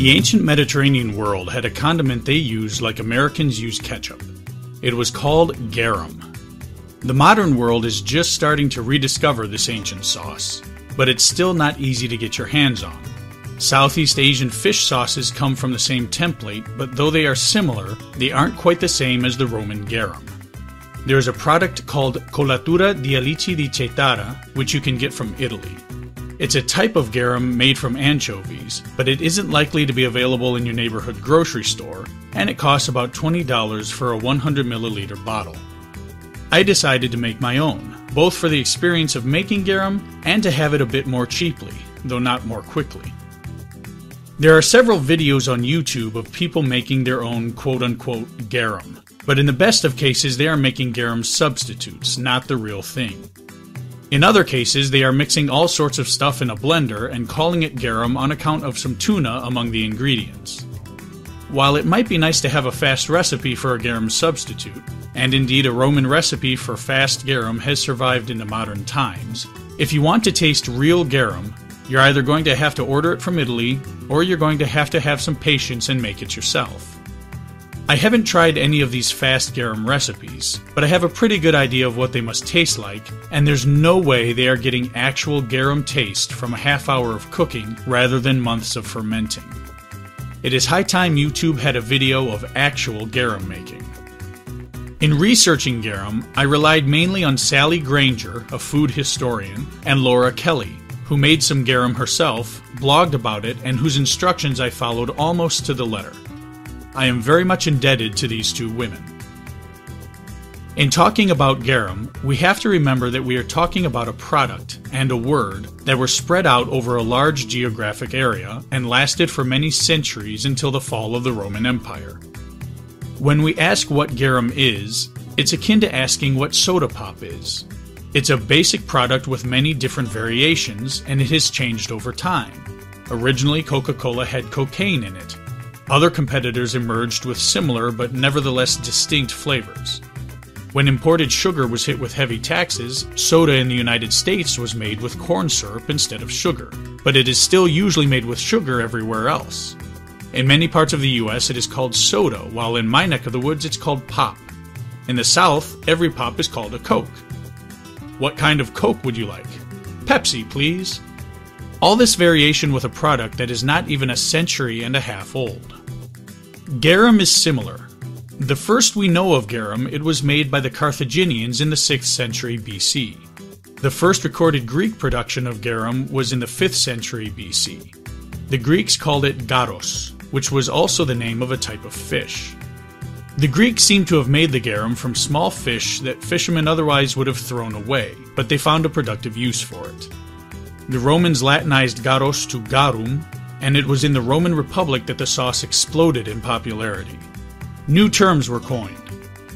The ancient Mediterranean world had a condiment they used like Americans use ketchup. It was called garum. The modern world is just starting to rediscover this ancient sauce, but it's still not easy to get your hands on. Southeast Asian fish sauces come from the same template, but though they are similar, they aren't quite the same as the Roman garum. There is a product called colatura di alici di cetara, which you can get from Italy. It's a type of garum made from anchovies, but it isn't likely to be available in your neighborhood grocery store, and it costs about $20 for a 100 milliliter bottle. I decided to make my own, both for the experience of making garum and to have it a bit more cheaply, though not more quickly. There are several videos on YouTube of people making their own quote-unquote garum, but in the best of cases they are making garum substitutes, not the real thing. In other cases, they are mixing all sorts of stuff in a blender and calling it garum on account of some tuna among the ingredients. While it might be nice to have a fast recipe for a garum substitute, and indeed a Roman recipe for fast garum has survived into modern times, if you want to taste real garum, you're either going to have to order it from Italy, or you're going to have some patience and make it yourself. I haven't tried any of these fast garum recipes, but I have a pretty good idea of what they must taste like, and there's no way they are getting actual garum taste from a half hour of cooking rather than months of fermenting. It is high time YouTube had a video of actual garum making. In researching garum, I relied mainly on Sally Granger, a food historian, and Laura Kelly, who made some garum herself, blogged about it, and whose instructions I followed almost to the letter. I am very much indebted to these two women. In talking about garum, we have to remember that we are talking about a product and a word that were spread out over a large geographic area and lasted for many centuries until the fall of the Roman Empire. When we ask what garum is, it's akin to asking what soda pop is. It's a basic product with many different variations, and it has changed over time. Originally, Coca-Cola had cocaine in it. Other competitors emerged with similar but nevertheless distinct flavors. When imported sugar was hit with heavy taxes, soda in the United States was made with corn syrup instead of sugar, but it is still usually made with sugar everywhere else. In many parts of the US it is called soda, while in my neck of the woods it's called pop. In the South, every pop is called a Coke. What kind of Coke would you like? Pepsi, please. All this variation with a product that is not even a century and a half old. Garum is similar. The first we know of garum, it was made by the Carthaginians in the 6th century BC. The first recorded Greek production of garum was in the 5th century BC. The Greeks called it garos, which was also the name of a type of fish. The Greeks seem to have made the garum from small fish that fishermen otherwise would have thrown away, but they found a productive use for it. The Romans Latinized garos to garum, and it was in the Roman Republic that the sauce exploded in popularity. New terms were coined.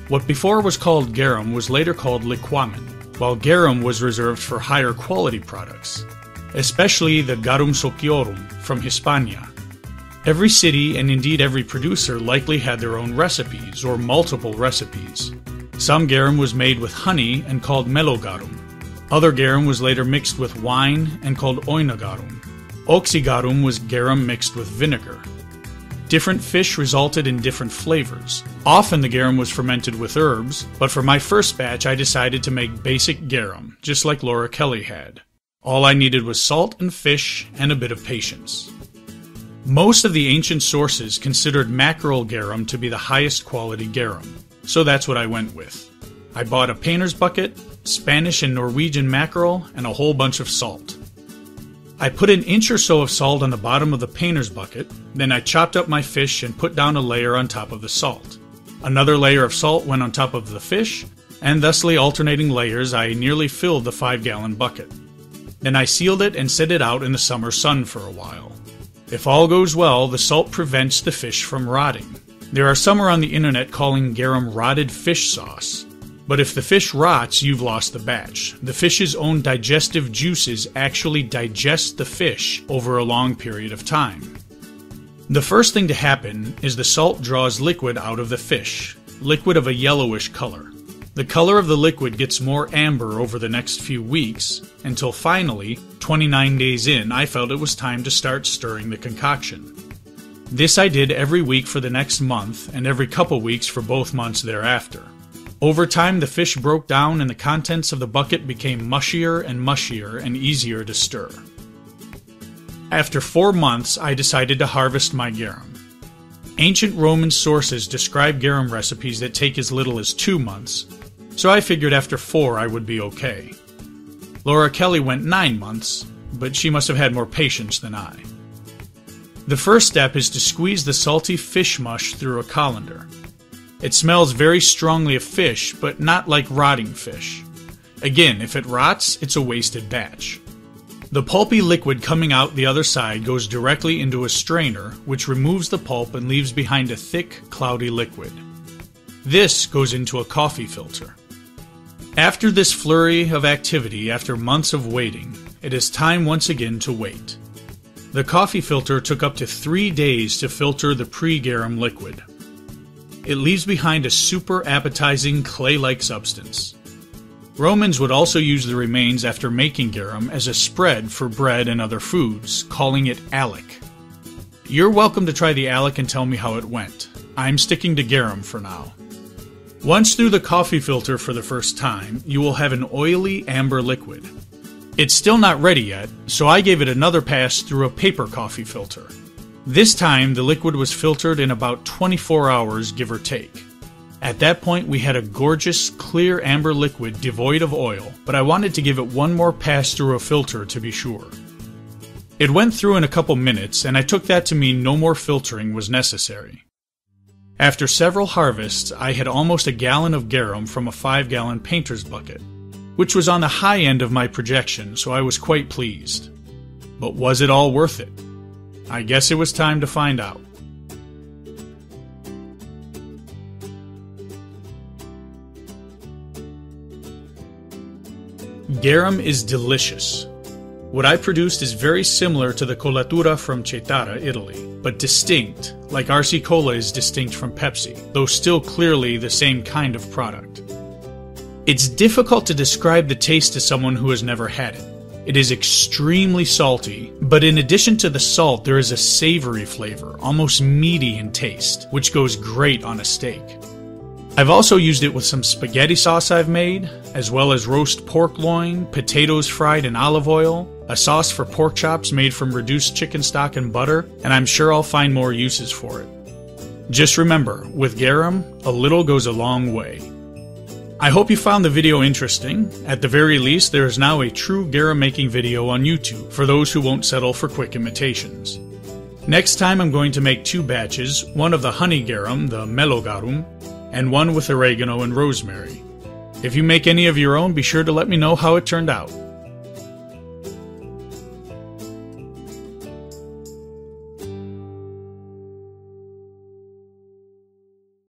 What before was called garum was later called liquamen, while garum was reserved for higher quality products, especially the garum sociorum from Hispania. Every city, and indeed every producer, likely had their own recipes, or multiple recipes. Some garum was made with honey and called melogarum. Other garum was later mixed with wine and called oinogarum. Oxygarum was garum mixed with vinegar. Different fish resulted in different flavors. Often the garum was fermented with herbs, but for my first batch I decided to make basic garum, just like Laura Kelly had. All I needed was salt and fish and a bit of patience. Most of the ancient sources considered mackerel garum to be the highest quality garum, so that's what I went with. I bought a painter's bucket, Spanish and Norwegian mackerel, and a whole bunch of salt. I put an inch or so of salt on the bottom of the painter's bucket, then I chopped up my fish and put down a layer on top of the salt. Another layer of salt went on top of the fish, and thusly alternating layers I nearly filled the 5-gallon bucket. Then I sealed it and set it out in the summer sun for a while. If all goes well, the salt prevents the fish from rotting. There are some around the internet calling garum rotted fish sauce. But if the fish rots, you've lost the batch. The fish's own digestive juices actually digest the fish over a long period of time. The first thing to happen is the salt draws liquid out of the fish, liquid of a yellowish color. The color of the liquid gets more amber over the next few weeks, until finally, 29 days in, I felt it was time to start stirring the concoction. This I did every week for the next month and every couple weeks for both months thereafter. Over time, the fish broke down and the contents of the bucket became mushier and easier to stir. After 4 months, I decided to harvest my garum. Ancient Roman sources describe garum recipes that take as little as 2 months, so I figured after 4 I would be okay. Laura Kelly went 9 months, but she must have had more patience than I. The first step is to squeeze the salty fish mush through a colander. It smells very strongly of fish, but not like rotting fish. Again, if it rots, it's a wasted batch. The pulpy liquid coming out the other side goes directly into a strainer, which removes the pulp and leaves behind a thick, cloudy liquid. This goes into a coffee filter. After this flurry of activity, after months of waiting, it is time once again to wait. The coffee filter took up to 3 days to filter the pre-garum liquid. It leaves behind a super appetizing clay-like substance. Romans would also use the remains after making garum as a spread for bread and other foods, calling it alec. You're welcome to try the alec and tell me how it went. I'm sticking to garum for now. Once through the coffee filter for the first time, you will have an oily amber liquid. It's still not ready yet, so I gave it another pass through a paper coffee filter. This time, the liquid was filtered in about 24 hours, give or take. At that point, we had a gorgeous, clear amber liquid devoid of oil, but I wanted to give it one more pass through a filter to be sure. It went through in a couple minutes, and I took that to mean no more filtering was necessary. After several harvests, I had almost a gallon of garum from a 5-gallon painter's bucket, which was on the high end of my projection, so I was quite pleased. But was it all worth it? I guess it was time to find out. Garum is delicious. What I produced is very similar to the colatura from Cetara, Italy, but distinct, like RC Cola is distinct from Pepsi, though still clearly the same kind of product. It's difficult to describe the taste to someone who has never had it. It is extremely salty, but in addition to the salt, there is a savory flavor, almost meaty in taste, which goes great on a steak. I've also used it with some spaghetti sauce I've made, as well as roast pork loin, potatoes fried in olive oil, a sauce for pork chops made from reduced chicken stock and butter, and I'm sure I'll find more uses for it. Just remember, with garum, a little goes a long way. I hope you found the video interesting. At the very least, there is now a true garum making video on YouTube for those who won't settle for quick imitations. Next time I'm going to make 2 batches, one of the honey garum, the mellow garum, and one with oregano and rosemary. If you make any of your own, be sure to let me know how it turned out.